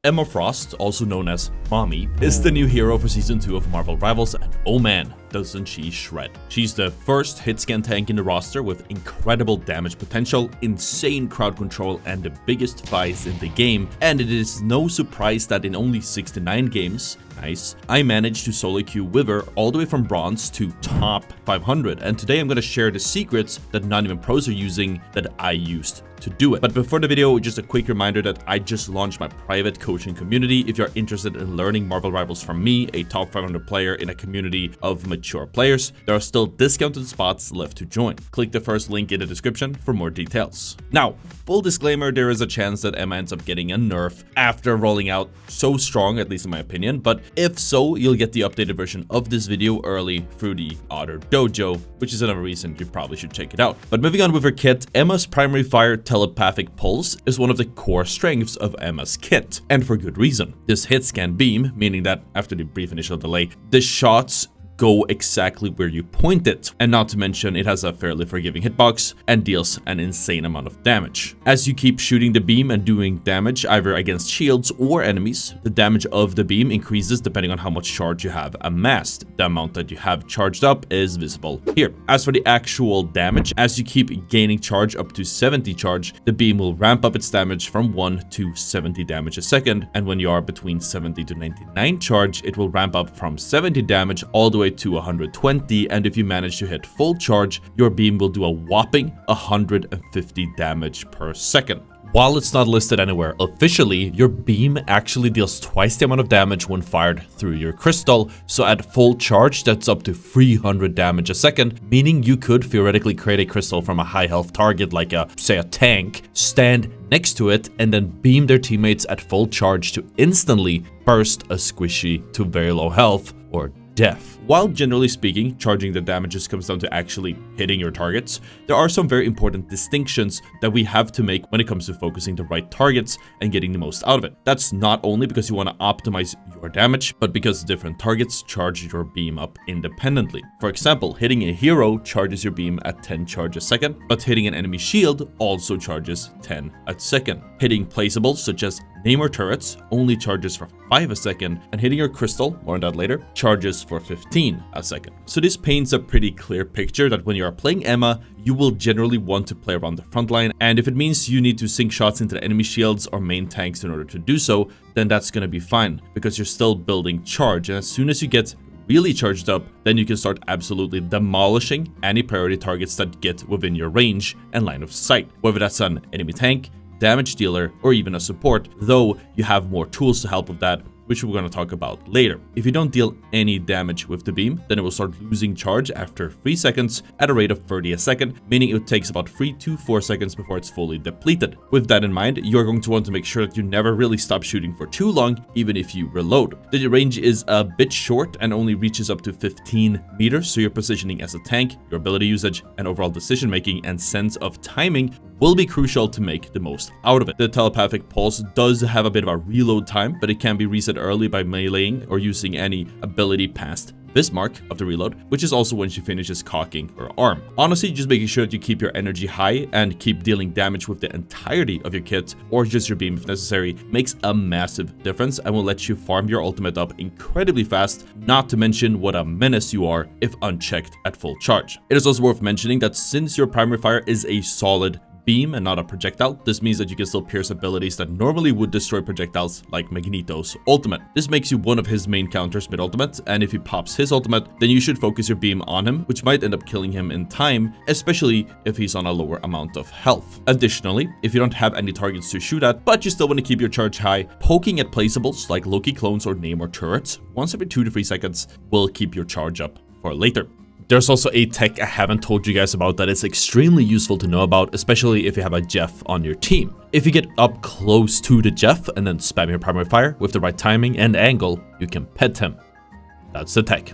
Emma Frost, also known as Mommy, is the new hero for Season 2 of Marvel Rivals, and oh man, doesn't she shred. She's the first hit scan tank in the roster with incredible damage potential, insane crowd control, and the biggest fights in the game, and it is no surprise that in only 69 games, nice, I managed to solo queue with her all the way from bronze to top 500, and today I'm gonna share the secrets that not even pros are using that I used to do it. But before the video, just a quick reminder that I just launched my private coaching community. If you're interested in learning Marvel Rivals from me, a top 500 player in a community of mature players, there are still discounted spots left to join. Click the first link in the description for more details. Now, full disclaimer, there is a chance that Emma ends up getting a nerf after rolling out so strong, at least in my opinion, but if so, you'll get the updated version of this video early through the ottr dojo, which is another reason you probably should check it out. But moving on with her kit, Emma's primary fire Telepathic Pulse is one of the core strengths of Emma's kit, and for good reason. This hit scan beam, meaning that after the brief initial delay, the shots go exactly where you point it, and not to mention it has a fairly forgiving hitbox and deals an insane amount of damage. As you keep shooting the beam and doing damage either against shields or enemies, the damage of the beam increases depending on how much charge you have amassed. The amount that you have charged up is visible here. As for the actual damage, as you keep gaining charge up to 70 charge, the beam will ramp up its damage from 1 to 70 damage a second, and when you are between 70 to 99 charge, it will ramp up from 70 damage all the way to 120, and if you manage to hit full charge, your beam will do a whopping 150 damage per second. While it's not listed anywhere officially, your beam actually deals twice the amount of damage when fired through your crystal, so at full charge that's up to 300 damage a second, meaning you could theoretically create a crystal from a high health target like say a tank, stand next to it, and then beam their teammates at full charge to instantly burst a squishy to very low health or death. While generally speaking, charging the damages comes down to actually hitting your targets, there are some very important distinctions that we have to make when it comes to focusing the right targets and getting the most out of it. That's not only because you want to optimize your damage, but because different targets charge your beam up independently. For example, hitting a hero charges your beam at 10 charge a second, but hitting an enemy shield also charges 10 a second. Hitting placeables such as name or turrets only charges for 5 a second, and hitting your crystal, more on that later, charges for 15 a second. So this paints a pretty clear picture that when you are playing Emma, you will generally want to play around the front line, and if it means you need to sink shots into the enemy shields or main tanks in order to do so, then that's gonna be fine, because you're still building charge, and as soon as you get really charged up, then you can start absolutely demolishing any priority targets that get within your range and line of sight, whether that's an enemy tank, damage dealer, or even a support, though you have more tools to help with that, which we're going to talk about later. If you don't deal any damage with the beam, then it will start losing charge after 3 seconds at a rate of 30 a second, meaning it takes about 3 to 4 seconds before it's fully depleted. With that in mind, you're going to want to make sure that you never really stop shooting for too long, even if you reload. The range is a bit short and only reaches up to 15 meters, so your positioning as a tank, your ability usage, and overall decision making and sense of timing will be crucial to make the most out of it. The Telepathic Pulse does have a bit of a reload time, but it can be reset early by meleeing or using any ability past this mark of the reload, which is also when she finishes cocking her arm. Honestly, just making sure that you keep your energy high and keep dealing damage with the entirety of your kit, or just your beam if necessary, makes a massive difference and will let you farm your ultimate up incredibly fast, not to mention what a menace you are if unchecked at full charge. It is also worth mentioning that since your primary fire is a solid beam and not a projectile, this means that you can still pierce abilities that normally would destroy projectiles like Magneto's ultimate. This makes you one of his main counters mid-ultimate, and if he pops his ultimate, then you should focus your beam on him, which might end up killing him in time, especially if he's on a lower amount of health. Additionally, if you don't have any targets to shoot at, but you still want to keep your charge high, poking at placeables like Loki clones or name or turrets once every 2 to 3 seconds will keep your charge up for later. There's also a tech I haven't told you guys about that is extremely useful to know about, especially if you have a Jeff on your team. If you get up close to the Jeff and then spam your primary fire with the right timing and angle, you can pet him. That's the tech.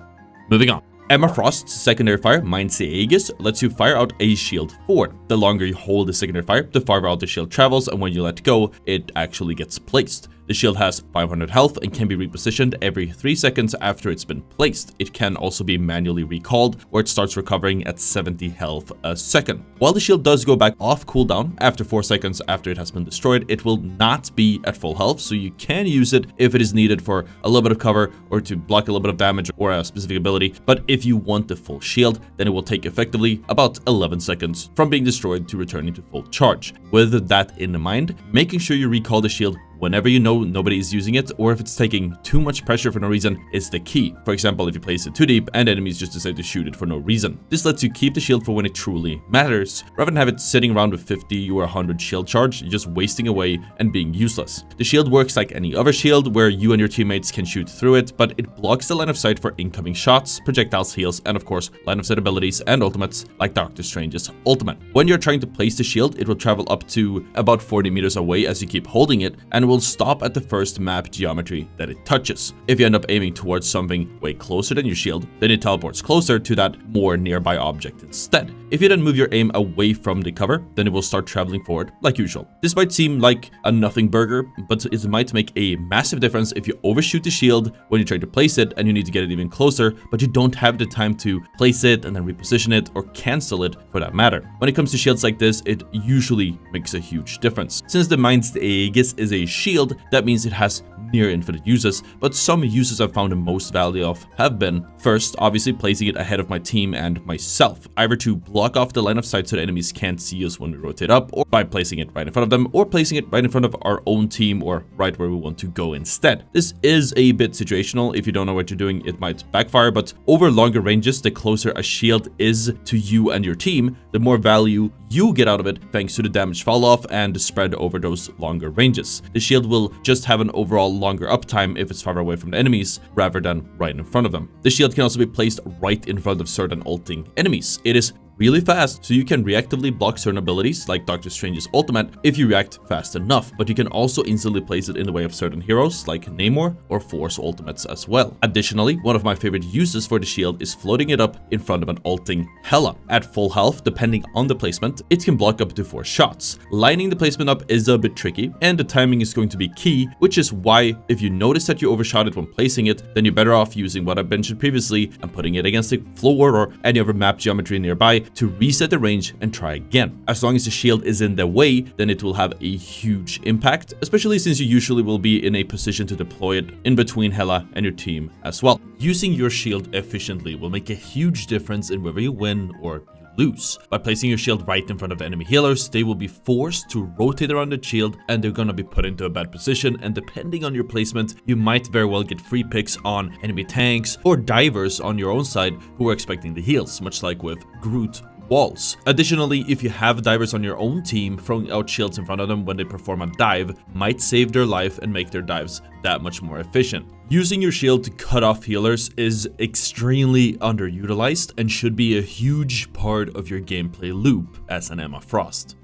Moving on. Emma Frost's secondary fire, Mind's Aegis, lets you fire out a shield forward. The longer you hold the secondary fire, the farther out the shield travels, and when you let go, it actually gets placed. The shield has 500 health and can be repositioned every 3 seconds after it's been placed. It can also be manually recalled, where it starts recovering at 70 health a second. While the shield does go back off cooldown after 4 seconds after it has been destroyed, it will not be at full health, so you can use it if it is needed for a little bit of cover or to block a little bit of damage or a specific ability. But if you want the full shield, then it will take effectively about 11 seconds from being destroyed to returning to full charge. With that in mind, making sure you recall the shield whenever you know nobody is using it, or if it's taking too much pressure for no reason, is the key. For example, if you place it too deep and enemies just decide to shoot it for no reason. This lets you keep the shield for when it truly matters, rather than have it sitting around with 50 or 100 shield charge, just wasting away and being useless. The shield works like any other shield, where you and your teammates can shoot through it, but it blocks the line of sight for incoming shots, projectiles, heals, and of course, line of sight abilities and ultimates like Doctor Strange's ultimate. When you're trying to place the shield, it will travel up to about 40 meters away as you keep holding it, and will stop at the first map geometry that it touches. If you end up aiming towards something way closer than your shield, then it teleports closer to that more nearby object instead. If you then move your aim away from the cover, then it will start traveling forward like usual. This might seem like a nothing burger, but it might make a massive difference if you overshoot the shield when you try to place it and you need to get it even closer, but you don't have the time to place it and then reposition it or cancel it for that matter. When it comes to shields like this, it usually makes a huge difference. Since the Mind's Aegis is a shield, that means it has near infinite uses, but some uses I've found the most value of have been, first, obviously placing it ahead of my team and myself, either to block off the line of sight so the enemies can't see us when we rotate up, or by placing it right in front of them, or placing it right in front of our own team or right where we want to go instead. This is a bit situational. If you don't know what you're doing, it might backfire, but over longer ranges, the closer a shield is to you and your team, the more value you get out of it thanks to the damage fall off and the spread over those longer ranges. The shield will just have an overall longer uptime if it's farther away from the enemies rather than right in front of them. The shield can also be placed right in front of certain ulting enemies. It is really fast, so you can reactively block certain abilities like Doctor Strange's ultimate if you react fast enough, but you can also instantly place it in the way of certain heroes like Namor or Force ultimates as well. Additionally, one of my favorite uses for the shield is floating it up in front of an ulting Hela. At full health, depending on the placement, it can block up to 4 shots. Lining the placement up is a bit tricky, and the timing is going to be key, which is why if you notice that you overshot it when placing it, then you're better off using what I mentioned previously and putting it against the floor or any other map geometry nearby to reset the range and try again. As long as the shield is in the way, then it will have a huge impact, especially since you usually will be in a position to deploy it in between Hela and your team as well. Using your shield efficiently will make a huge difference in whether you win or lose. By placing your shield right in front of the enemy healers, they will be forced to rotate around the shield and they're gonna be put into a bad position, and depending on your placement, you might very well get free picks on enemy tanks or divers on your own side who are expecting the heals, much like with Groot walls. Additionally, if you have divers on your own team, throwing out shields in front of them when they perform a dive might save their life and make their dives that much more efficient. Using your shield to cut off healers is extremely underutilized and should be a huge part of your gameplay loop as an Emma Frost.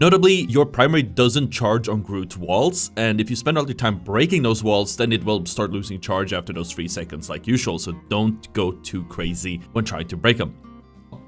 Notably, your primary doesn't charge on Groot walls, and if you spend all your time breaking those walls, then it will start losing charge after those 3 seconds like usual, so don't go too crazy when trying to break them.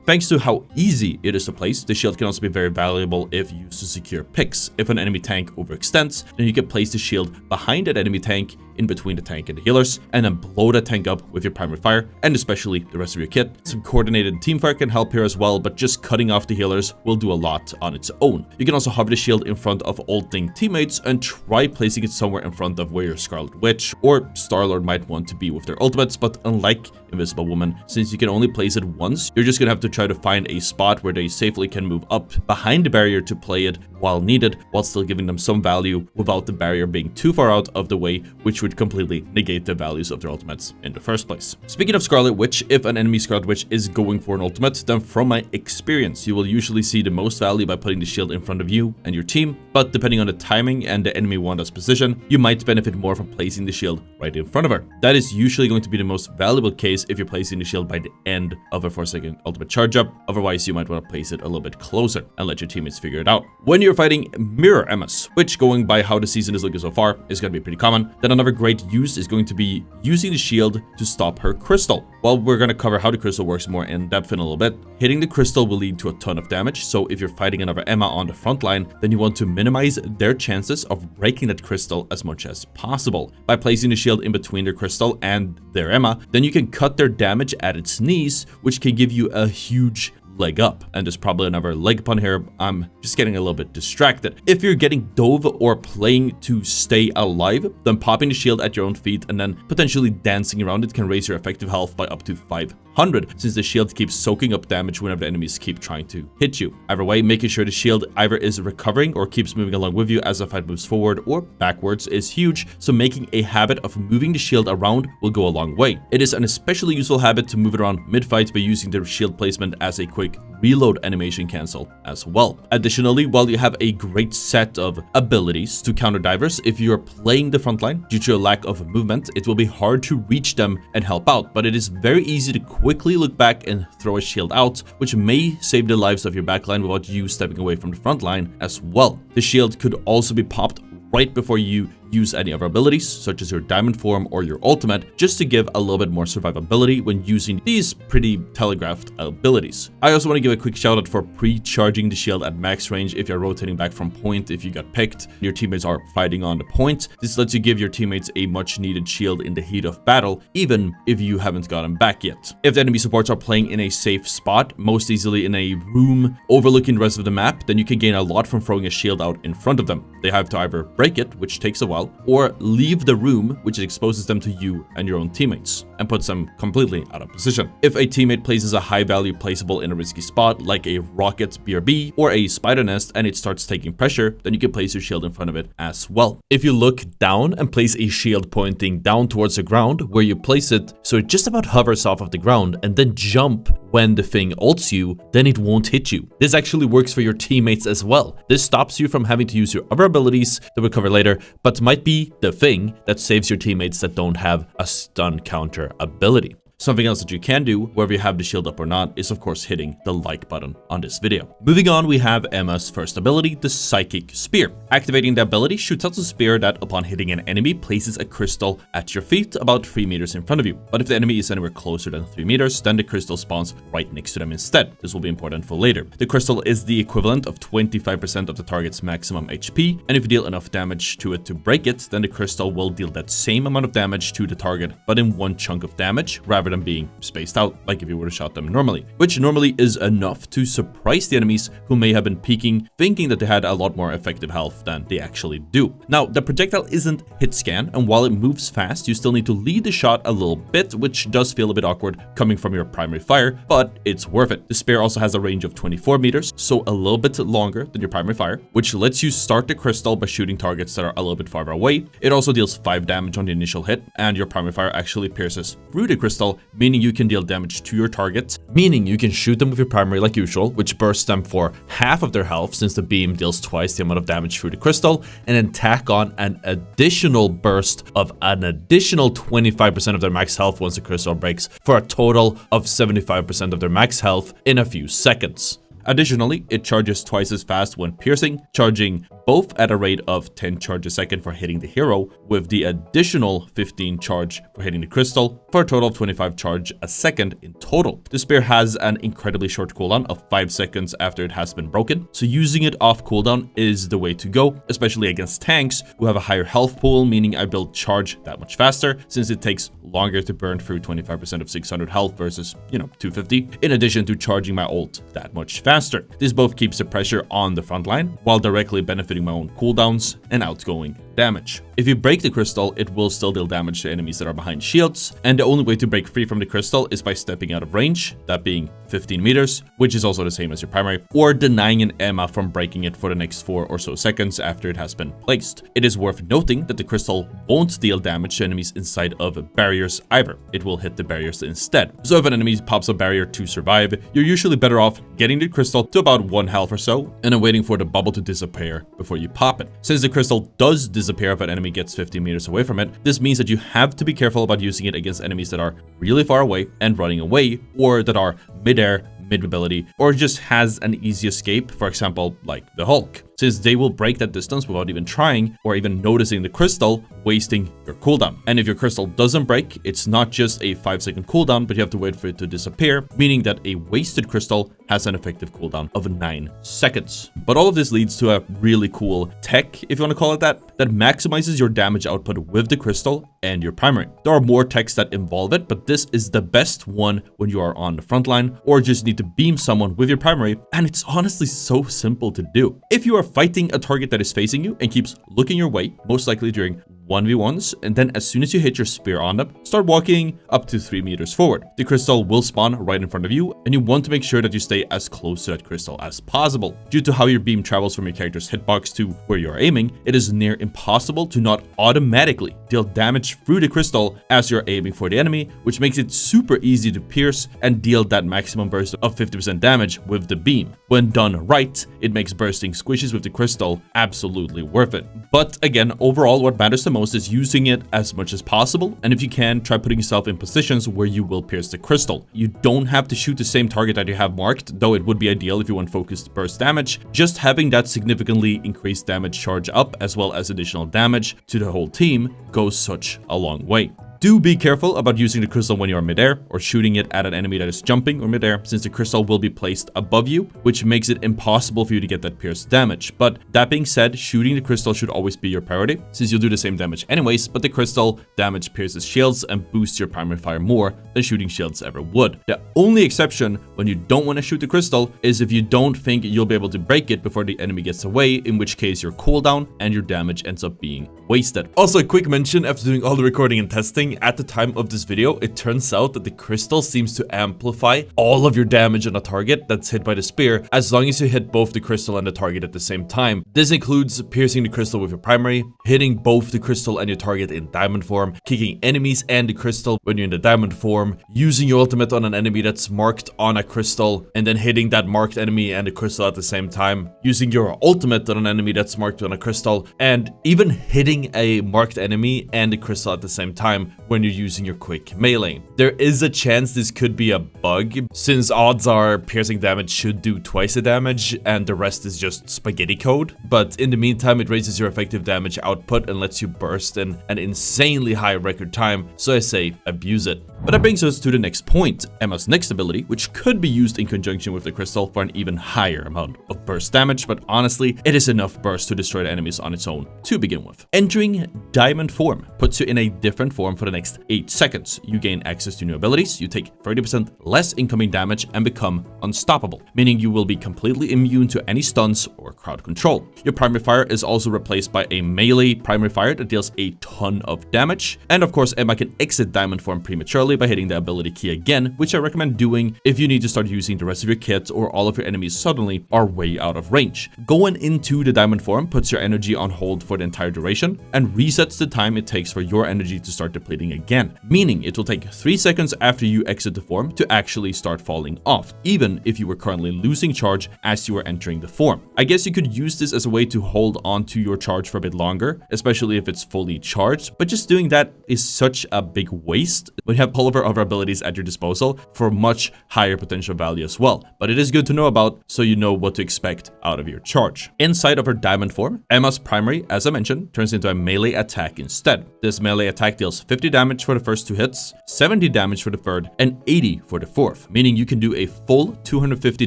Thanks to how easy it is to place, the shield can also be very valuable if used to secure picks. If an enemy tank overextends, then you can place the shield behind that enemy tank in between the tank and the healers, and then blow that tank up with your primary fire, and especially the rest of your kit. Some coordinated teamfire can help here as well, but just cutting off the healers will do a lot on its own. You can also hover the shield in front of ulting teammates and try placing it somewhere in front of where your Scarlet Witch or Star-Lord might want to be with their ultimates, but unlike Invisible Woman, since you can only place it once, you're just gonna have to try to find a spot where they safely can move up behind the barrier to play it while needed, while still giving them some value without the barrier being too far out of the way, which would completely negate the values of their ultimates in the first place. Speaking of Scarlet Witch, if an enemy Scarlet Witch is going for an ultimate, then from my experience, you will usually see the most value by putting the shield in front of you and your team, but depending on the timing and the enemy Wanda's position, you might benefit more from placing the shield right in front of her. That is usually going to be the most valuable case if you're placing the shield by the end of a 4-second ultimate charge up. Otherwise, you might want to place it a little bit closer and let your teammates figure it out. When you're you're fighting mirror Emmas, which going by how the season is looking so far is going to be pretty common, then another great use is going to be using the shield to stop her crystal. Well, we're going to cover how the crystal works more in depth in a little bit. Hitting the crystal will lead to a ton of damage, so if you're fighting another Emma on the front line, then you want to minimize their chances of breaking that crystal as much as possible. By placing the shield in between their crystal and their Emma, then you can cut their damage at its knees, which can give you a huge leg up. And there's probably another leg pun here. I'm just getting a little bit distracted. If you're getting dove or playing to stay alive, then popping the shield at your own feet and then potentially dancing around it can raise your effective health by up to 500, since the shield keeps soaking up damage whenever the enemies keep trying to hit you. Either way, making sure the shield either is recovering or keeps moving along with you as the fight moves forward or backwards is huge, so making a habit of moving the shield around will go a long way. It is an especially useful habit to move it around mid-fight by using the shield placement as a quick reload animation cancel as well. Additionally, while you have a great set of abilities to counter divers, if you're playing the front line due to a lack of movement, it will be hard to reach them and help out, but it is very easy to quickly look back and throw a shield out, which may save the lives of your backline without you stepping away from the front line as well. The shield could also be popped right before you use any other abilities, such as your diamond form or your ultimate, just to give a little bit more survivability when using these pretty telegraphed abilities. I also want to give a quick shout out for pre-charging the shield at max range if you're rotating back from point if you got picked and your teammates are fighting on the point. This lets you give your teammates a much needed shield in the heat of battle, even if you haven't gotten back yet. If the enemy supports are playing in a safe spot, most easily in a room overlooking the rest of the map, then you can gain a lot from throwing a shield out in front of them. They have to either break it, which takes a while, or leave the room, which exposes them to you and your own teammates and puts them completely out of position. If a teammate places a high value placeable in a risky spot like a rocket BRB or a spider nest and it starts taking pressure, then you can place your shield in front of it as well. If you look down and place a shield pointing down towards the ground where you place it so it just about hovers off of the ground and then jump when the thing ults you, then it won't hit you. This actually works for your teammates as well. This stops you from having to use your other abilities that we'll cover later, but might be the thing that saves your teammates that don't have a stun counter ability. Something else that you can do, whether you have the shield up or not, is of course hitting the like button on this video. Moving on, we have Emma's first ability, the Psychic Spear. Activating the ability shoots out a spear that, upon hitting an enemy, places a crystal at your feet about 3 meters in front of you. But if the enemy is anywhere closer than 3 meters, then the crystal spawns right next to them instead. This will be important for later. The crystal is the equivalent of 25% of the target's maximum HP, and if you deal enough damage to it to break it, then the crystal will deal that same amount of damage to the target, but in one chunk of damage, rather than being spaced out like if you would have shot them normally, which normally is enough to surprise the enemies who may have been peeking, thinking that they had a lot more effective health than they actually do. Now, the projectile isn't hit scan, and while it moves fast, you still need to lead the shot a little bit, which does feel a bit awkward coming from your primary fire, but it's worth it. The spear also has a range of 24 meters, so a little bit longer than your primary fire, which lets you start the crystal by shooting targets that are a little bit farther away. It also deals 5 damage on the initial hit, and your primary fire actually pierces through the crystal, meaning you can deal damage to your target, meaning you can shoot them with your primary like usual, which bursts them for half of their health since the beam deals twice the amount of damage through the crystal, and then tack on an additional burst of an additional 25% of their max health once the crystal breaks, for a total of 75% of their max health in a few seconds. Additionally, it charges twice as fast when piercing, charging both at a rate of 10 charges a second for hitting the hero, with the additional 15 charge for hitting the crystal, for a total of 25 charge a second in total. The spear has an incredibly short cooldown of 5 seconds after it has been broken, so using it off cooldown is the way to go, especially against tanks who have a higher health pool, meaning I build charge that much faster, since it takes longer to burn through 25% of 600 health versus, 250, in addition to charging my ult that much faster. This both keeps the pressure on the front line, while directly benefiting my own cooldowns and outgoing damage. If you break the crystal, it will still deal damage to enemies that are behind shields, and the only way to break free from the crystal is by stepping out of range, that being 15 meters, which is also the same as your primary, or denying an Emma from breaking it for the next 4 or so seconds after it has been placed. It is worth noting that the crystal won't deal damage to enemies inside of barriers either. It will hit the barriers instead. So if an enemy pops a barrier to survive, you're usually better off getting the crystal to about 1 health or so, and then waiting for the bubble to disappear before you pop it. Since the crystal does disappear if an enemy gets 15 meters away from it, this means that you have to be careful about using it against enemies that are really far away and running away, or that are mid-air, mid-mobility, or just has an easy escape, for example, like the Hulk. since they will break that distance without even trying or even noticing the crystal, wasting your cooldown. And if your crystal doesn't break, it's not just a 5-second cooldown, but you have to wait for it to disappear, meaning that a wasted crystal has an effective cooldown of 9 seconds. But all of this leads to a really cool tech, if you want to call it that maximizes your damage output with the crystal and your primary. There are more techs that involve it, but this is the best one when you are on the front line or just need to beam someone with your primary, and it's honestly so simple to do. If you are fighting a target that is facing you and keeps looking your way, most likely during 1v1s, and then as soon as you hit your spear on them, start walking up to 3 meters forward. The crystal will spawn right in front of you, and you want to make sure that you stay as close to that crystal as possible. Due to how your beam travels from your character's hitbox to where you're aiming, it is near impossible to not automatically deal damage through the crystal as you're aiming for the enemy, which makes it super easy to pierce and deal that maximum burst of 50% damage with the beam. When done right, it makes bursting squishes with the crystal absolutely worth it. But again, overall, what matters the most is using it as much as possible, and if you can, try putting yourself in positions where you will pierce the crystal. You don't have to shoot the same target that you have marked, though it would be ideal if you want focused burst damage. Just having that significantly increased damage charge up as well as additional damage to the whole team goes such a long way. Do be careful about using the crystal when you are midair or shooting it at an enemy that is jumping or midair, since the crystal will be placed above you, which makes it impossible for you to get that pierced damage. But that being said, shooting the crystal should always be your priority, since you'll do the same damage anyways, but the crystal damage pierces shields and boosts your primary fire more than shooting shields ever would. The only exception when you don't want to shoot the crystal is if you don't think you'll be able to break it before the enemy gets away, in which case your cooldown and your damage ends up being wasted. Also, a quick mention, after doing all the recording and testing, at the time of this video, it turns out that the crystal seems to amplify all of your damage on a target that's hit by the spear, as long as you hit both the crystal and the target at the same time. This includes piercing the crystal with your primary, hitting both the crystal and your target in diamond form, kicking enemies and the crystal when you're in the diamond form, using your ultimate on an enemy that's marked on a crystal, and then hitting that marked enemy and the crystal at the same time, using your ultimate on an enemy that's marked on a crystal, and even hitting a marked enemy and the crystal at the same time when you're using your quick melee. There is a chance this could be a bug, since odds are piercing damage should do twice the damage and the rest is just spaghetti code. But in the meantime, it raises your effective damage output and lets you burst in an insanely high record time, so I say abuse it. But that brings us to the next point, Emma's next ability, which could be used in conjunction with the crystal for an even higher amount of burst damage, but honestly, it is enough burst to destroy the enemies on its own to begin with. Entering diamond form puts you in a different form for the next 8 seconds. You gain access to new abilities, you take 30% less incoming damage, and become unstoppable, meaning you will be completely immune to any stuns or crowd control. Your primary fire is also replaced by a melee primary fire that deals a ton of damage, and of course, Emma can exit diamond form prematurely by hitting the ability key again, which I recommend doing if you need to start using the rest of your kit or all of your enemies suddenly are way out of range. Going into the diamond form puts your energy on hold for the entire duration and resets the time it takes for your energy to start depleting again, meaning it will take 3 seconds after you exit the form to actually start falling off, even if you were currently losing charge as you were entering the form. I guess you could use this as a way to hold on to your charge for a bit longer, especially if it's fully charged, but just doing that is such a big waste when you have all of our other abilities at your disposal for much higher potential value as well. But it is good to know about so you know what to expect out of your charge. Inside of her diamond form, Emma's primary, as I mentioned, turns into a melee attack instead. This melee attack deals 50 damage for the first 2 hits, 70 damage for the third, and 80 for the fourth, meaning you can do a full 250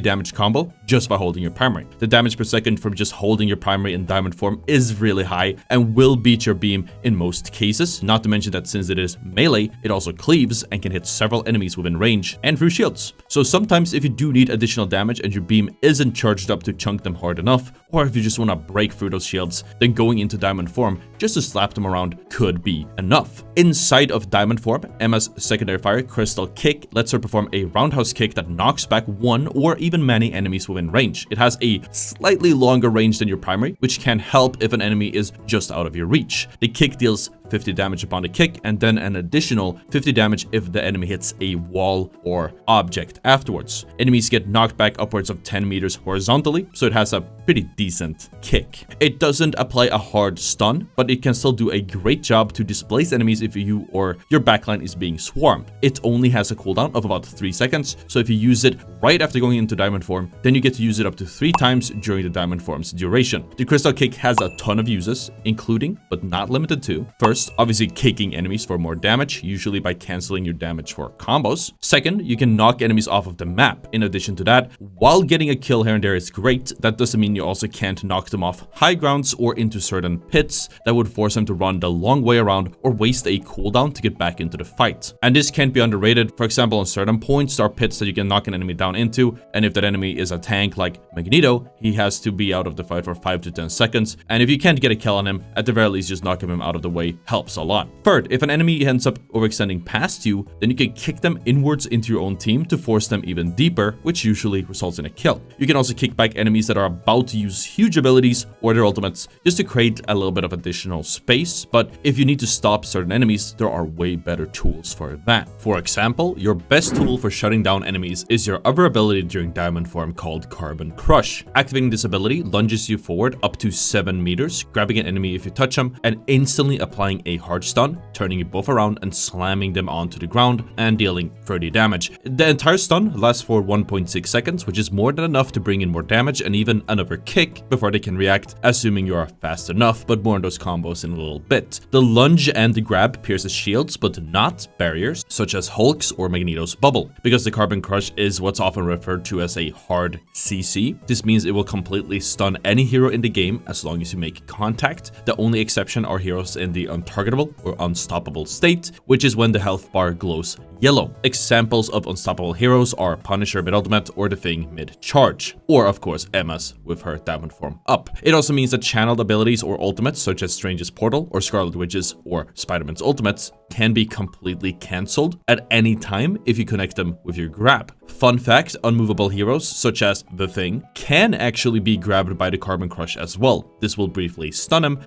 damage combo just by holding your primary. The damage per second from just holding your primary in diamond form is really high and will beat your beam in most cases, not to mention that since it is melee, it also cleaves and can hit several enemies within range and through shields. So sometimes if you do need additional damage and your beam isn't charged up to chunk them hard enough, or if you just want to break through those shields, then going into diamond form just to slap them around could be enough. Inside of diamond form, Emma's secondary fire, Crystal Kick, lets her perform a roundhouse kick that knocks back one or even many enemies within range. It has a slightly longer range than your primary, which can help if an enemy is just out of your reach. The kick deals 50 damage upon the kick, and then an additional 50 damage if the enemy hits a wall or object afterwards. Enemies get knocked back upwards of 10 meters horizontally, so it has a pretty decent kick. It doesn't apply a hard stun, but it can still do a great job to displace enemies if you or your backline is being swarmed. It only has a cooldown of about 3 seconds, so if you use it right after going into diamond form, then you get to use it up to 3 times during the diamond form's duration. The crystal kick has a ton of uses, including, but not limited to, first, obviously kicking enemies for more damage, usually by canceling your damage for combos. Second, you can knock enemies off of the map. In addition to that, while getting a kill here and there is great, that doesn't mean you also can't knock them off high grounds or into certain pits that would force them to run the long way around or waste a cooldown to get back into the fight. And this can't be underrated. For example, on certain points, there are pits that you can knock an enemy down into, and if that enemy is a tank like Magneto, he has to be out of the fight for 5 to 10 seconds, and if you can't get a kill on him, at the very least just knocking him out of the way helps a lot. Third, if an enemy ends up overextending past you, then you can kick them inwards into your own team to force them even deeper, which usually results in a kill. You can also kick back enemies that are about to use huge abilities or their ultimates just to create a little bit of additional space, but if you need to stop certain enemies, there are way better tools for that. For example, your best tool for shutting down enemies is your other ability during diamond form called Carbon Crush. Activating this ability lunges you forward up to 7 meters, grabbing an enemy if you touch them, and instantly applying a hard stun, turning you both around and slamming them onto the ground and dealing 30 damage. The entire stun lasts for 1.6 seconds, which is more than enough to bring in more damage and even another kick before they can react, assuming you are fast enough, but more on those combos in a little bit. The lunge and the grab pierces shields, but not barriers, such as Hulk's or Magneto's bubble. Because the Carbon Crush is what's often referred to as a hard CC, this means it will completely stun any hero in the game as long as you make contact. The only exception are heroes in the untargetable or unstoppable state, which is when the health bar glows yellow. Examples of unstoppable heroes are Punisher mid-ultimate or the Thing mid-charge, or of course Emma's with her diamond form up. It also means that channeled abilities or ultimates such as Strange's Portal or Scarlet Witch's or Spider-Man's ultimates can be completely cancelled at any time if you connect them with your grab. Fun fact, unmovable heroes such as the Thing can actually be grabbed by the Carbon Crush as well. This will briefly stun him,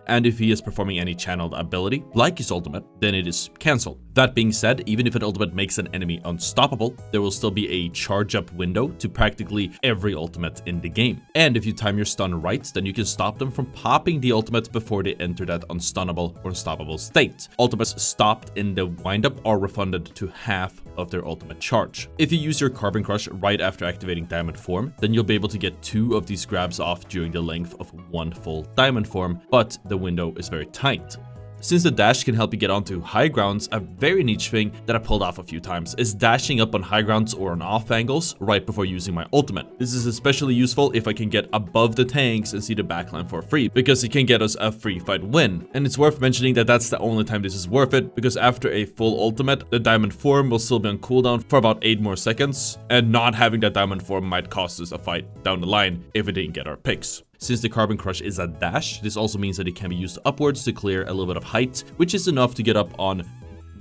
and if he is performing any channeled ability, like his ultimate, then it is cancelled. That being said, even if an ultimate makes an enemy unstoppable, there will still be a charge-up window to practically every ultimate in the game. And if you time your stun right, then you can stop them from popping the ultimate before they enter that unstunnable or unstoppable state. Ultimates stopped in the windup are refunded to half of their ultimate charge. If you use your Carbon Crush right after activating diamond form, then you'll be able to get 2 of these grabs off during the length of 1 full diamond form, but the window is very tight. Since the dash can help you get onto high grounds, a very niche thing that I pulled off a few times is dashing up on high grounds or on off angles right before using my ultimate. This is especially useful if I can get above the tanks and see the backline for free, because it can get us a free fight win. And it's worth mentioning that that's the only time this is worth it, because after a full ultimate, the diamond form will still be on cooldown for about 8 more seconds, and not having that diamond form might cost us a fight down the line if we didn't get our picks. Since the Carbon Crush is a dash, this also means that it can be used upwards to clear a little bit of height, which is enough to get up on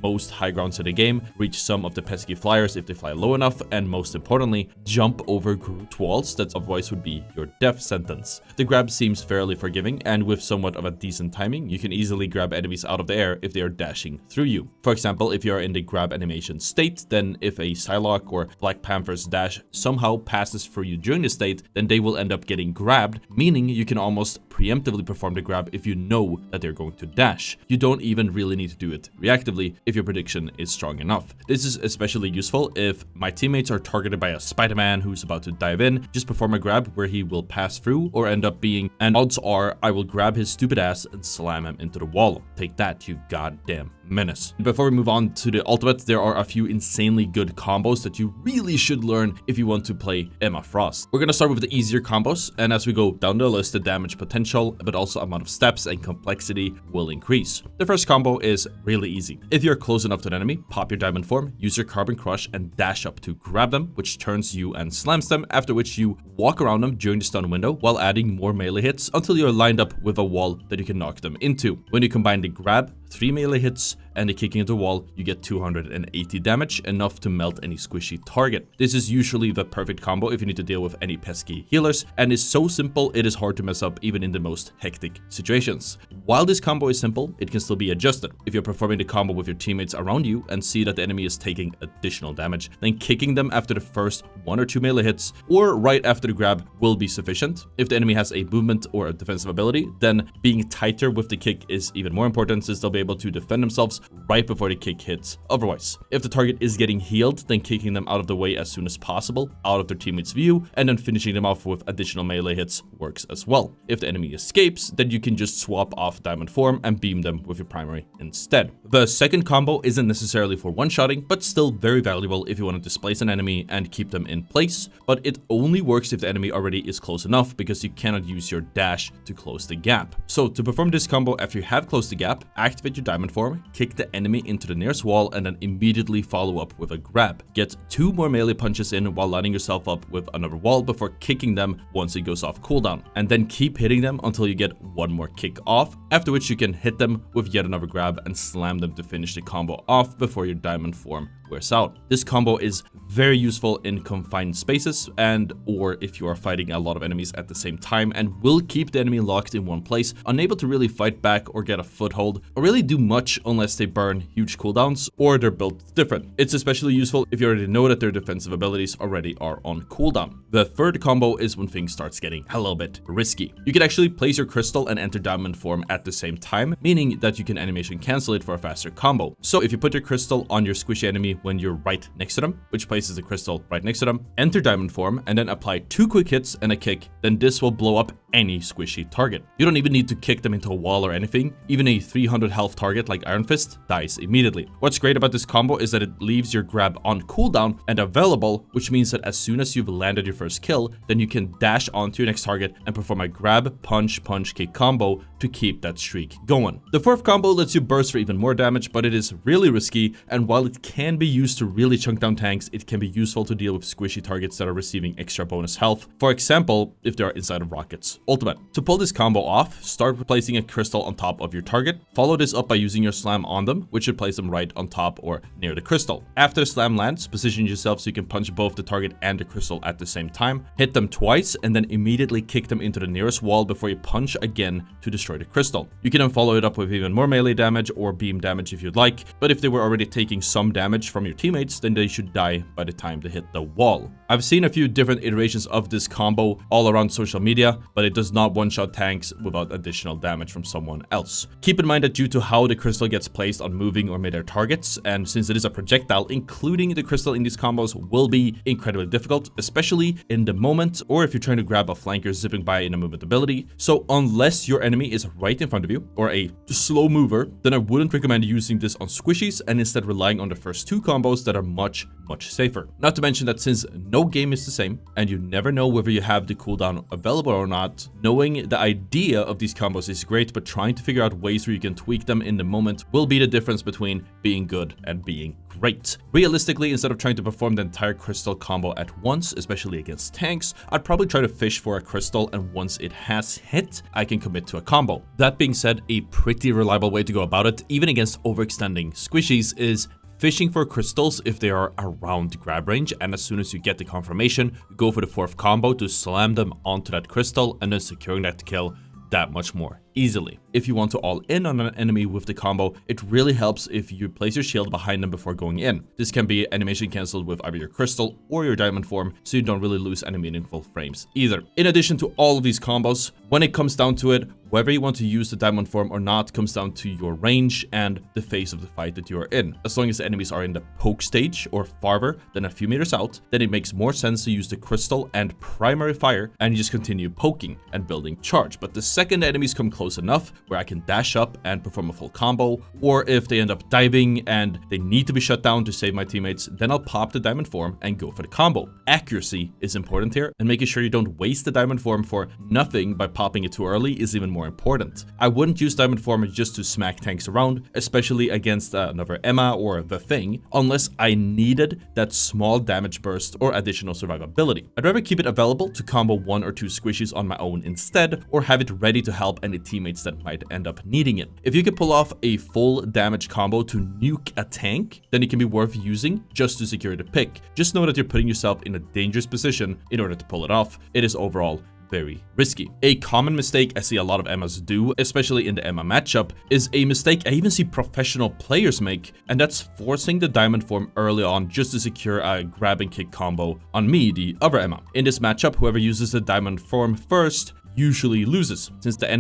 most high grounds in the game, reach some of the pesky flyers if they fly low enough, and most importantly, jump over Groot walls that otherwise would be your death sentence. The grab seems fairly forgiving, and with somewhat of a decent timing, you can easily grab enemies out of the air if they are dashing through you. For example, if you are in the grab animation state, then if a Psylocke or Black Panther's dash somehow passes through you during the state, then they will end up getting grabbed, meaning you can almost preemptively perform the grab if you know that they're going to dash. You don't even really need to do it reactively if your prediction is strong enough. This is especially useful if my teammates are targeted by a Spider-Man who's about to dive in. Just perform a grab where he will pass through or end up being, and odds are I will grab his stupid ass and slam him into the wall. Take that, you goddamn menace. Before we move on to the ultimate, there are a few insanely good combos that you really should learn if you want to play Emma Frost. We're gonna start with the easier combos, and as we go down the list, the damage potential, but also amount of steps and complexity will increase. The first combo is really easy. If you're close enough to an enemy, pop your diamond form, use your Carbon Crush, and dash up to grab them, which turns you and slams them, after which you walk around them during the stun window while adding more melee hits until you're lined up with a wall that you can knock them into. When you combine the grab, 3 melee hits, and the kicking into the wall, you get 280 damage, enough to melt any squishy target. This is usually the perfect combo if you need to deal with any pesky healers, and is so simple it is hard to mess up even in the most hectic situations. While this combo is simple, it can still be adjusted. If you're performing the combo with your teammates around you and see that the enemy is taking additional damage, then kicking them after the first 1 or 2 melee hits or right after the grab will be sufficient. If the enemy has a movement or a defensive ability, then being tighter with the kick is even more important, since they'll be able to defend themselves right before the kick hits otherwise. If the target is getting healed, then kicking them out of the way as soon as possible, out of their teammate's view, and then finishing them off with additional melee hits works as well. If the enemy escapes, then you can just swap off diamond form and beam them with your primary instead. The second combo isn't necessarily for one-shotting, but still very valuable if you want to displace an enemy and keep them in place, but it only works if the enemy already is close enough, because you cannot use your dash to close the gap. So to perform this combo after you have closed the gap, activate your diamond form, kick the enemy into the nearest wall, and then immediately follow up with a grab. Get 2 more melee punches in while lining yourself up with another wall before kicking them once it goes off cooldown, and then keep hitting them until you get 1 more kick off, after which you can hit them with yet another grab and slam them to finish the combo off before your diamond form wears out. This combo is very useful in confined spaces and or if you are fighting a lot of enemies at the same time, and will keep the enemy locked in one place, unable to really fight back or get a foothold or really do much unless they burn huge cooldowns or they're built different. It's especially useful if you already know that their defensive abilities already are on cooldown. The third combo is when things starts getting a little bit risky. You can actually place your crystal and enter diamond form at the same time, meaning that you can animation cancel it for a faster combo. So if you put your crystal on your squishy enemy when you're right next to them, which places the crystal right next to them, enter diamond form, and then apply 2 quick hits and a kick, then this will blow up any squishy target. You don't even need to kick them into a wall or anything. Even a 300 health target like Iron Fist dies immediately. What's great about this combo is that it leaves your grab on cooldown and available, which means that as soon as you've landed your first kill, then you can dash onto your next target and perform a grab, punch, punch, kick combo to keep that streak going. The fourth combo lets you burst for even more damage, but it is really risky, and while it can be used to really chunk down tanks, it can be useful to deal with squishy targets that are receiving extra bonus health. For example, if they are inside of rockets. Ultimate. To pull this combo off, start with placing a crystal on top of your target. Follow this up by using your slam on them, which should place them right on top or near the crystal. After the slam lands, position yourself so you can punch both the target and the crystal at the same time. Hit them twice and then immediately kick them into the nearest wall before you punch again to destroy the crystal. You can then follow it up with even more melee damage or beam damage if you'd like, but if they were already taking some damage from your teammates, then they should die by the time they hit the wall. I've seen a few different iterations of this combo all around social media, but it does not one-shot tanks without additional damage from someone else. Keep in mind that due to how the crystal gets placed on moving or mid-air targets, and since it is a projectile, including the crystal in these combos will be incredibly difficult, especially in the moment or if you're trying to grab a flanker zipping by in a movement ability. So unless your enemy is right in front of you or a slow mover, then I wouldn't recommend using this on squishies and instead relying on the first 2 combos that are much safer. Not to mention that since no game is the same and you never know whether you have the cooldown available or not, knowing the idea of these combos is great, but trying to figure out ways where you can tweak them in the moment will be the difference between being good and being great. Realistically, instead of trying to perform the entire crystal combo at once, especially against tanks, I'd probably try to fish for a crystal, and once it has hit, I can commit to a combo. That being said, a pretty reliable way to go about it, even against overextending squishies, is fishing for crystals if they are around grab range, and as soon as you get the confirmation, go for the 4th combo to slam them onto that crystal and then securing that kill that much more easily. If you want to all in on an enemy with the combo, it really helps if you place your shield behind them before going in. This can be animation cancelled with either your crystal or your diamond form, so you don't really lose any meaningful frames either. In addition to all of these combos, when it comes down to it, whether you want to use the diamond form or not comes down to your range and the phase of the fight that you are in. As long as the enemies are in the poke stage or farther than a few meters out, then it makes more sense to use the crystal and primary fire and you just continue poking and building charge. But the second the enemies come close enough where I can dash up and perform a full combo, or if they end up diving and they need to be shut down to save my teammates, then I'll pop the diamond form and go for the combo. Accuracy is important here, and making sure you don't waste the diamond form for nothing by popping it too early is even more important. I wouldn't use diamond form just to smack tanks around, especially against another Emma or the Thing, unless I needed that small damage burst or additional survivability. I'd rather keep it available to combo 1 or 2 squishies on my own instead, or have it ready to help any teammates that might end up needing it. If you can pull off a full damage combo to nuke a tank, then it can be worth using just to secure the pick. Just know that you're putting yourself in a dangerous position in order to pull it off. It is overall very risky. A common mistake I see a lot of Emmas do, especially in the Emma matchup, is a mistake I even see professional players make, and that's forcing the diamond form early on just to secure a grab and kick combo on me, the other Emma. In this matchup, whoever uses the diamond form first usually loses, since the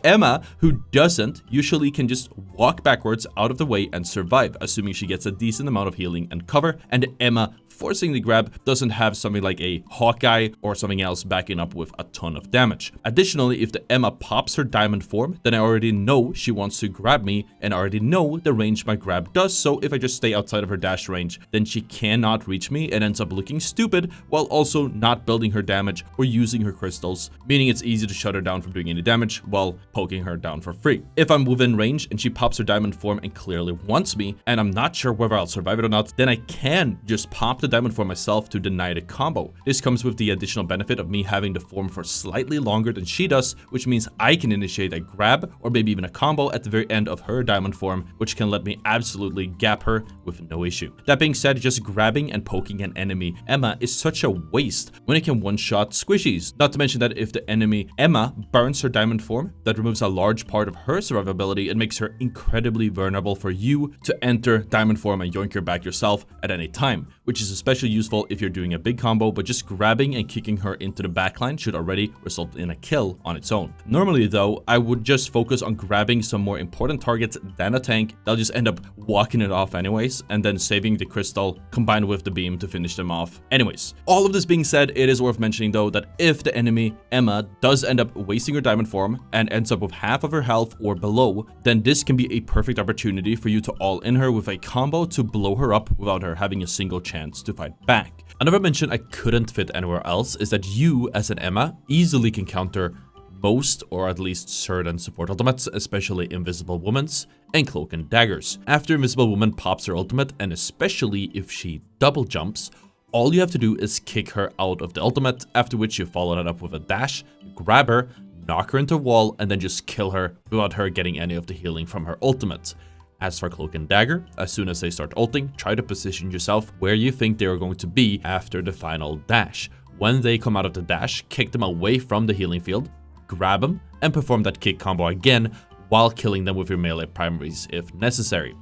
Emma who doesn't usually can just walk backwards out of the way and survive, assuming she gets a decent amount of healing and cover, and the Emma forcing the grab doesn't have something like a Hawkeye or something else backing up with a ton of damage. Additionally, if the Emma pops her diamond form, then I already know she wants to grab me, and I already know the range my grab does, so if I just stay outside of her dash range, then she cannot reach me and ends up looking stupid while also not building her damage or using her crystals, meaning it's easy to shut her down from doing any damage while poking her down for free. If I'm within range and she pops her diamond form and clearly wants me, and I'm not sure whether I'll survive it or not, then I can just pop the diamond form myself to deny the combo. This comes with the additional benefit of me having the form for slightly longer than she does, which means I can initiate a grab or maybe even a combo at the very end of her diamond form, which can let me absolutely gap her with no issue. That being said, just grabbing and poking an enemy Emma is such a waste when it can one-shot squishies. Not to mention that if the enemy Emma burns her diamond form, that removes a large part of her survivability and makes her incredibly vulnerable for you to enter diamond form and yoink her back yourself at any time, which is especially useful if you're doing a big combo, but just grabbing and kicking her into the backline should already result in a kill on its own. Normally though, I would just focus on grabbing some more important targets than a tank. They'll just end up walking it off anyways, and then saving the crystal combined with the beam to finish them off anyways. All of this being said, it is worth mentioning though that if the enemy Emma does end up wasting her diamond form and ends up with half of her health or below, then this can be a perfect opportunity for you to all in her with a combo to blow her up without her having a single chance to fight back. Another mention I couldn't fit anywhere else is that you as an Emma easily can counter most or at least certain support ultimates, especially Invisible Woman's and Cloak and Daggers. After Invisible Woman pops her ultimate, and especially if she double jumps, all you have to do is kick her out of the ultimate, after which you follow that up with a dash, grab her, knock her into a wall, and then just kill her without her getting any of the healing from her ultimate. As for Cloak and Dagger, as soon as they start ulting, try to position yourself where you think they are going to be after the final dash. When they come out of the dash, kick them away from the healing field, grab them, and perform that kick combo again while killing them with your melee primaries if necessary.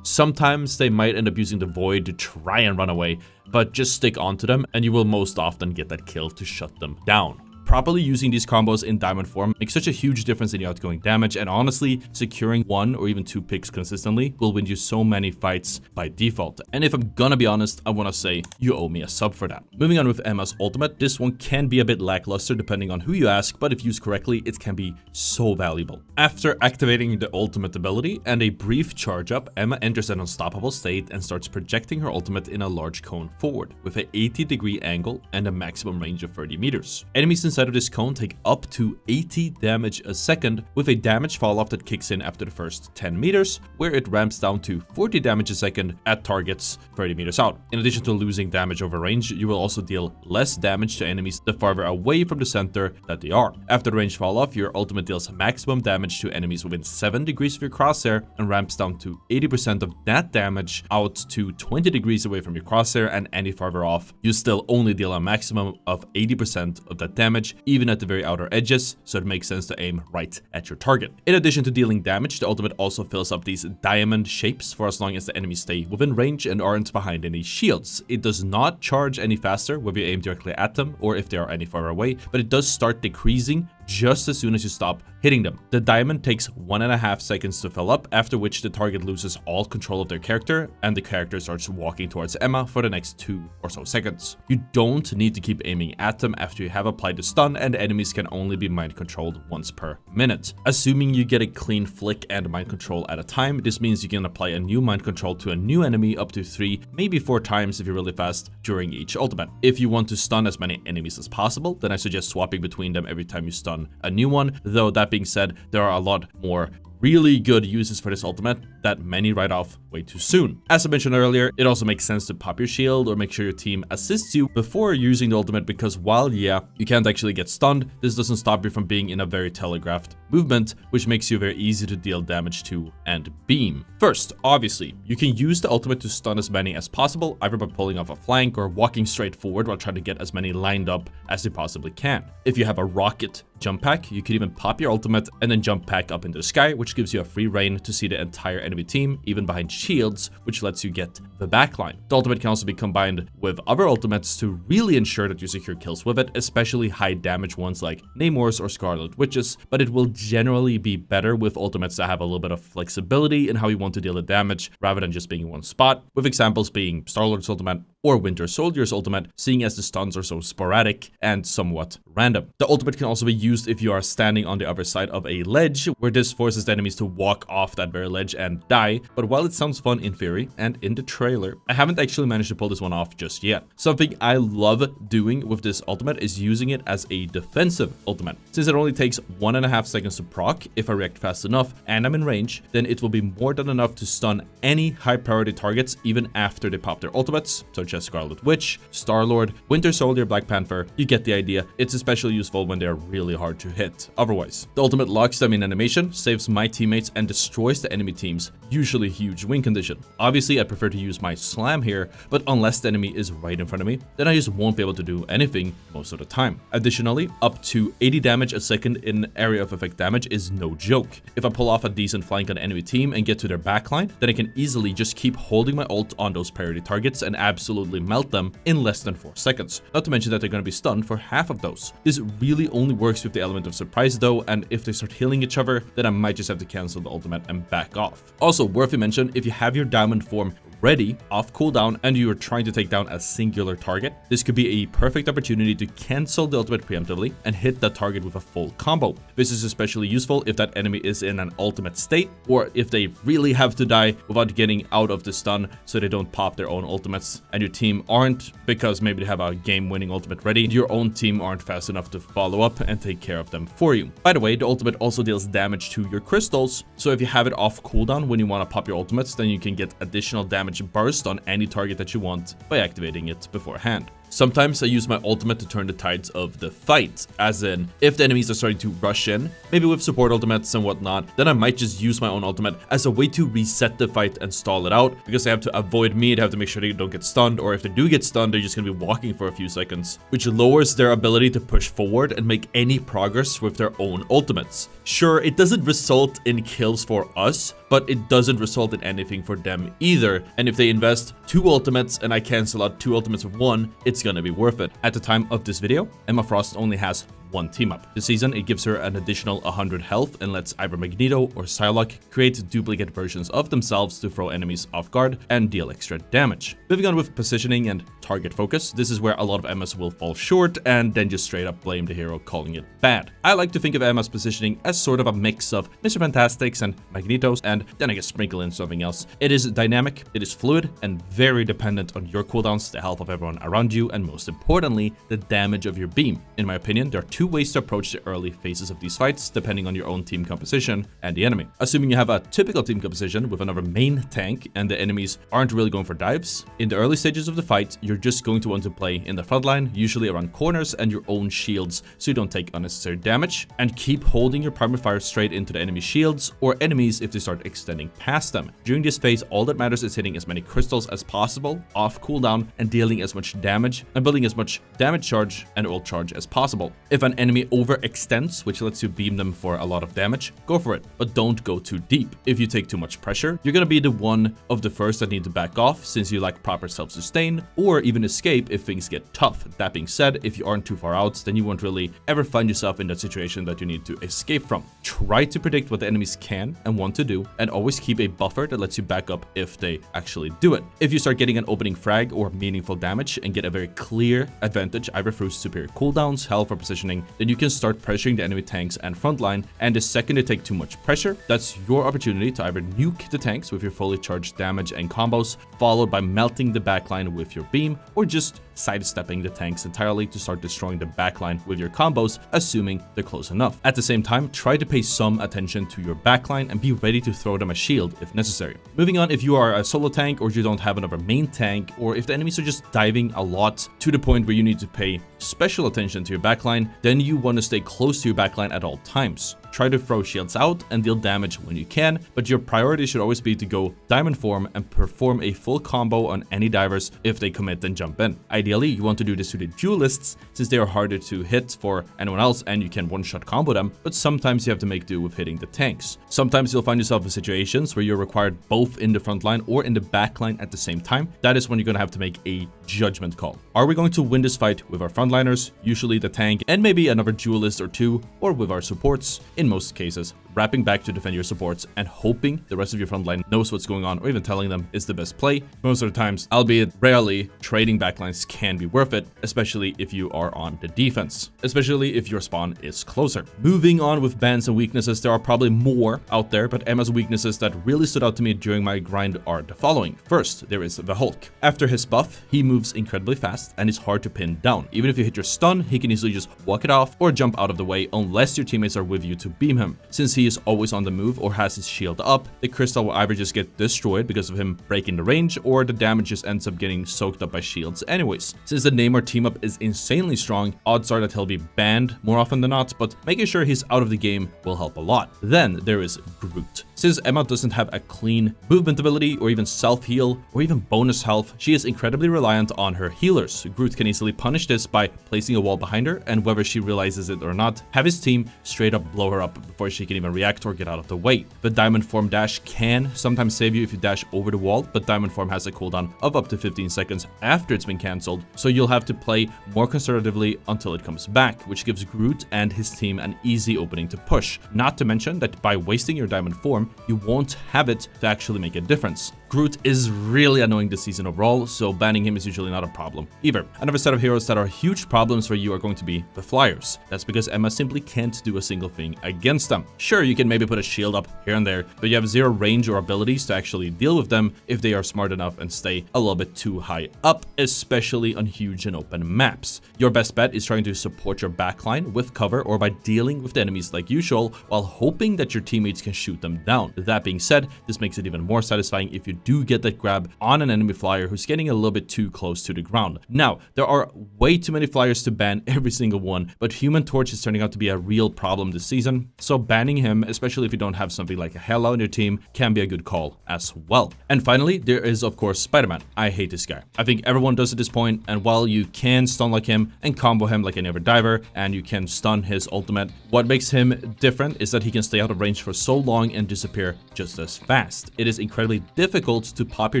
Sometimes they might end up using the void to try and run away, but just stick onto them and you will most often get that kill to shut them down. Properly using these combos in diamond form makes such a huge difference in the outgoing damage, and honestly, securing 1 or even 2 picks consistently will win you so many fights by default. And if I'm gonna be honest, I wanna say you owe me a sub for that. Moving on with Emma's ultimate, this one can be a bit lackluster depending on who you ask, but if used correctly, it can be so valuable. After activating the ultimate ability and a brief charge up, Emma enters an unstoppable state and starts projecting her ultimate in a large cone forward with an 80-degree angle and a maximum range of 30 meters. Enemies inside of this cone take up to 80 damage a second, with a damage fall off that kicks in after the first 10 meters, where it ramps down to 40 damage a second at targets 30 meters out. In addition to losing damage over range, you will also deal less damage to enemies the farther away from the center that they are. After the range fall off, your ultimate deals maximum damage to enemies within 7 degrees of your crosshair and ramps down to 80% of that damage out to 20 degrees away from your crosshair, and any farther off, you still only deal a maximum of 80% of that damage, even at the very outer edges, so it makes sense to aim right at your target. In addition to dealing damage, the ultimate also fills up these diamond shapes for as long as the enemies stay within range and aren't behind any shields. It does not charge any faster whether you aim directly at them or if they are any farther away, but it does start decreasing just as soon as you stop hitting them. The diamond takes 1.5 seconds to fill up, after which the target loses all control of their character and the character starts walking towards Emma for the next 2 or so seconds. You don't need to keep aiming at them after you have applied the stun, and the enemies can only be mind controlled once per minute. Assuming you get a clean flick and mind control at a time, this means you can apply a new mind control to a new enemy up to 3, maybe 4 times if you're really fast during each ultimate. If you want to stun as many enemies as possible, then I suggest swapping between them every time you stun a new one, though that being said, there are a lot more really good uses for this ultimate that many write off way too soon. As I mentioned earlier, it also makes sense to pop your shield or make sure your team assists you before using the ultimate, because while, yeah, you can't actually get stunned, this doesn't stop you from being in a very telegraphed movement, which makes you very easy to deal damage to and beam. First, obviously, you can use the ultimate to stun as many as possible, either by pulling off a flank or walking straight forward while trying to get as many lined up as you possibly can. If you have a rocket jump pack, you could even pop your ultimate and then jump pack up into the sky, which gives you a free reign to see the entire enemy team, even behind shields, which lets you get the backline. The ultimate can also be combined with other ultimates to really ensure that you secure kills with it, especially high damage ones like Namors or Scarlet Witches, but it will generally be better with ultimates that have a little bit of flexibility in how you want to deal the damage rather than just being in one spot, with examples being Star-Lord's ultimate or Winter Soldier's ultimate, seeing as the stuns are so sporadic and somewhat random. The ultimate can also be used if you are standing on the other side of a ledge, where this forces the enemies to walk off that very ledge and die. But while it sounds fun in theory and in the trailer, I haven't actually managed to pull this one off just yet. Something I love doing with this ultimate is using it as a defensive ultimate. Since it only takes 1.5 seconds to proc, if I react fast enough and I'm in range, then it will be more than enough to stun any high priority targets even after they pop their ultimates, such as Scarlet Witch, Star-Lord, Winter Soldier, Black Panther. You get the idea. It's especially useful when they are really hard to hit otherwise. The ultimate locks them in animation, saves my teammates, and destroys the enemy team's usually huge win condition. Obviously, I prefer to use my slam here, but unless the enemy is right in front of me, then I just won't be able to do anything most of the time. Additionally, up to 80 damage a second in area of effect damage is no joke. If I pull off a decent flank on the enemy team and get to their backline, then I can easily just keep holding my ult on those priority targets and absolutely melt them in less than 4 seconds. Not to mention that they're going to be stunned for half of those. This really only works with the element of surprise though, and if they start healing each other, then I might just have to cancel the ultimate and back off. Also worth to mention, if you have your diamond form ready off cooldown and you are trying to take down a singular target, this could be a perfect opportunity to cancel the ultimate preemptively and hit that target with a full combo. This is especially useful if that enemy is in an ultimate state, or if they really have to die without getting out of the stun so they don't pop their own ultimates and your team aren't, because maybe they have a game-winning ultimate ready, your own team aren't fast enough to follow up and take care of them for you. By the way, the ultimate also deals damage to your crystals, so if you have it off cooldown when you want to pop your ultimates, then you can get additional damage burst on any target that you want by activating it beforehand. Sometimes I use my ultimate to turn the tides of the fight, as in, if the enemies are starting to rush in, maybe with support ultimates and whatnot, then I might just use my own ultimate as a way to reset the fight and stall it out, because they have to avoid me, they have to make sure they don't get stunned, or if they do get stunned, they're just going to be walking for a few seconds, which lowers their ability to push forward and make any progress with their own ultimates. Sure, it doesn't result in kills for us, but it doesn't result in anything for them either, and if they invest 2 ultimates and I cancel out 2 ultimates with 1, it's gonna be worth it. At the time of this video, Emma Frost only has 1 team up. This season, it gives her an additional 100 health and lets either Magneto or Psylocke create duplicate versions of themselves to throw enemies off guard and deal extra damage. Moving on with positioning and target focus, this is where a lot of Emmas will fall short and then just straight up blame the hero, calling it bad. I like to think of Emma's positioning as sort of a mix of Mr. Fantastics and Magnetos, and then I guess sprinkle in something else. It is dynamic, it is fluid, and very dependent on your cooldowns, the health of everyone around you, and most importantly, the damage of your beam. In my opinion, there are 2 ways to approach the early phases of these fights, depending on your own team composition and the enemy. Assuming you have a typical team composition with another main tank and the enemies aren't really going for dives, in the early stages of the fight, you're just going to want to play in the front line, usually around corners and your own shields, so you don't take unnecessary damage, and keep holding your primary fire straight into the enemy shields or enemies if they start extending past them. During this phase, all that matters is hitting as many crystals as possible off cooldown and dealing as much damage and building as much damage charge and ult charge as possible. If an enemy overextends, which lets you beam them for a lot of damage, go for it, but don't go too deep. If you take too much pressure, you're gonna be the one of the first that need to back off, since you lack proper self-sustain, or even escape if things get tough. That being said, if you aren't too far out, then you won't really ever find yourself in that situation that you need to escape from. Try to predict what the enemies can and want to do, and always keep a buffer that lets you back up if they actually do it. If you start getting an opening frag or meaningful damage and get a very clear advantage either through superior cooldowns, health, or positioning, running, then you can start pressuring the enemy tanks and frontline, and the second they take too much pressure, that's your opportunity to either nuke the tanks with your fully charged damage and combos, followed by melting the backline with your beam, or just sidestepping the tanks entirely to start destroying the backline with your combos, assuming they're close enough. At the same time, try to pay some attention to your backline and be ready to throw them a shield if necessary. Moving on, if you are a solo tank or you don't have another main tank, or if the enemies are just diving a lot to the point where you need to pay special attention to your backline, then you want to stay close to your backline at all times. Try to throw shields out and deal damage when you can, but your priority should always be to go diamond form and perform a full combo on any divers if they commit and jump in. Ideally, you want to do this to the duelists since they are harder to hit for anyone else and you can one-shot combo them, but sometimes you have to make do with hitting the tanks. Sometimes you'll find yourself in situations where you're required both in the front line or in the back line at the same time. That is when you're going to have to make a judgment call. Are we going to win this fight with our frontliners, usually the tank, and maybe another duelist or two, or with our supports? In most cases, wrapping back to defend your supports and hoping the rest of your frontline knows what's going on or even telling them is the best play. Most of the times, albeit rarely, trading backlines can be worth it, especially if you are on the defense, especially if your spawn is closer. Moving on with bans and weaknesses, there are probably more out there, but Emma's weaknesses that really stood out to me during my grind are the following. First, there is the Hulk. After his buff, he moves incredibly fast and is hard to pin down. Even if you hit your stun, he can easily just walk it off or jump out of the way unless your teammates are with you to beam him. Since he is always on the move or has his shield up, the crystal will either just get destroyed because of him breaking the range, or the damage just ends up getting soaked up by shields anyways. Since the Namor team up is insanely strong, odds are that he'll be banned more often than not, but making sure he's out of the game will help a lot. Then there is Groot. Since Emma doesn't have a clean movement ability or even self-heal or even bonus health, she is incredibly reliant on her healers. Groot can easily punish this by placing a wall behind her, and whether she realizes it or not, have his team straight up blow her up before she can even react or get out of the way. The diamond form dash can sometimes save you if you dash over the wall, but diamond form has a cooldown of up to 15 seconds after it's been cancelled, so you'll have to play more conservatively until it comes back, which gives Groot and his team an easy opening to push. Not to mention that by wasting your diamond form, you won't have it to actually make a difference. Groot is really annoying this season overall, so banning him is usually not a problem either. Another set of heroes that are huge problems for you are going to be the flyers. That's because Emma simply can't do a single thing against them. Sure, you can maybe put a shield up here and there, but you have zero range or abilities to actually deal with them if they are smart enough and stay a little bit too high up, especially on huge and open maps. Your best bet is trying to support your backline with cover or by dealing with the enemies like usual, while hoping that your teammates can shoot them down. That being said, this makes it even more satisfying if you do get that grab on an enemy flyer who's getting a little bit too close to the ground. Now, there are way too many flyers to ban every single one, but Human Torch is turning out to be a real problem this season, so banning him, especially if you don't have something like a Hela on your team, can be a good call as well. And finally, there is of course Spider-Man. I hate this guy. I think everyone does at this point, and while you can stun like him and combo him like any other diver, and you can stun his ultimate, what makes him different is that he can stay out of range for so long and disappear just as fast. It is incredibly difficult to pop your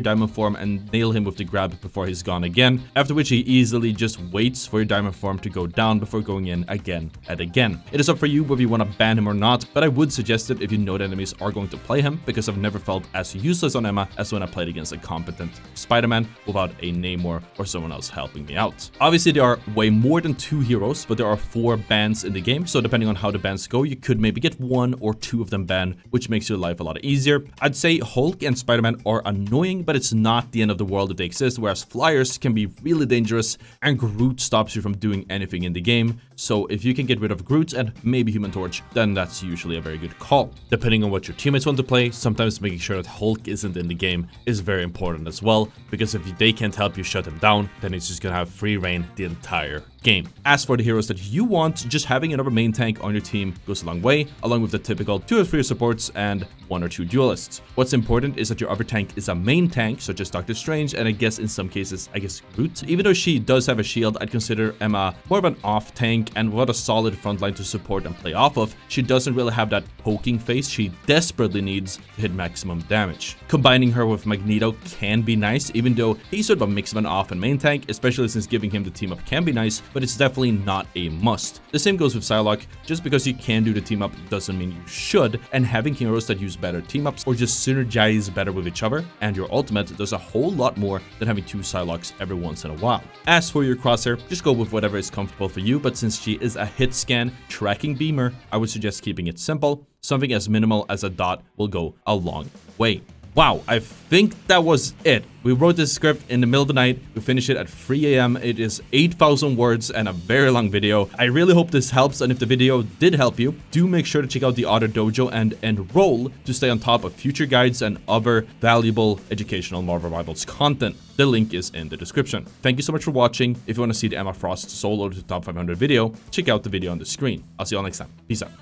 diamond form and nail him with the grab before he's gone again, after which he easily just waits for your diamond form to go down before going in again and again. It is up for you whether you want to ban him or not, but I would suggest it if you know the enemies are going to play him, because I've never felt as useless on Emma as when I played against a competent Spider-Man without a Namor or someone else helping me out. Obviously, there are way more than 2 heroes, but there are 4 bans in the game, so depending on how the bans go, you could maybe get 1 or 2 of them banned, which makes your life a lot easier. I'd say Hulk and Spider-Man are annoying, but it's not the end of the world that they exist, whereas flyers can be really dangerous, and Groot stops you from doing anything in the game. So if you can get rid of Groot and maybe Human Torch, then that's usually a very good call. Depending on what your teammates want to play, sometimes making sure that Hulk isn't in the game is very important as well, because if they can't help you shut him down, then it's just gonna have free reign the entire game. As for the heroes that you want, just having another main tank on your team goes a long way, along with the typical 2 or 3 supports and 1 or 2 duelists. What's important is that your other tank is a main tank, such as Doctor Strange, and I guess in some cases, Groot. Even though she does have a shield, I'd consider Emma more of an off tank and what a solid frontline to support and play off of. She doesn't really have that poking phase she desperately needs to hit maximum damage. Combining her with Magneto can be nice, even though he's sort of a mix of an off and main tank, especially since giving him the team up can be nice, but it's definitely not a must. The same goes with Psylocke. Just because you can do the team up doesn't mean you should, and having heroes that use better team ups or just synergize better with each other and your ultimate does a whole lot more than having 2 Psylocks every once in a while. As for your Crosshair, just go with whatever is comfortable for you, but since she is a hit scan tracking beamer, I would suggest keeping it simple. Something as minimal as a dot will go a long way. Wow, I think that was it. We wrote this script in the middle of the night. We finished it at 3 a.m. It is 8,000 words and a very long video. I really hope this helps, and if the video did help you, do make sure to check out the ottr dojo and enroll to stay on top of future guides and other valuable educational Marvel Rivals content. The link is in the description. Thank you so much for watching. If you want to see the Emma Frost solo to top 500 video, check out the video on the screen. I'll see you all next time. Peace out.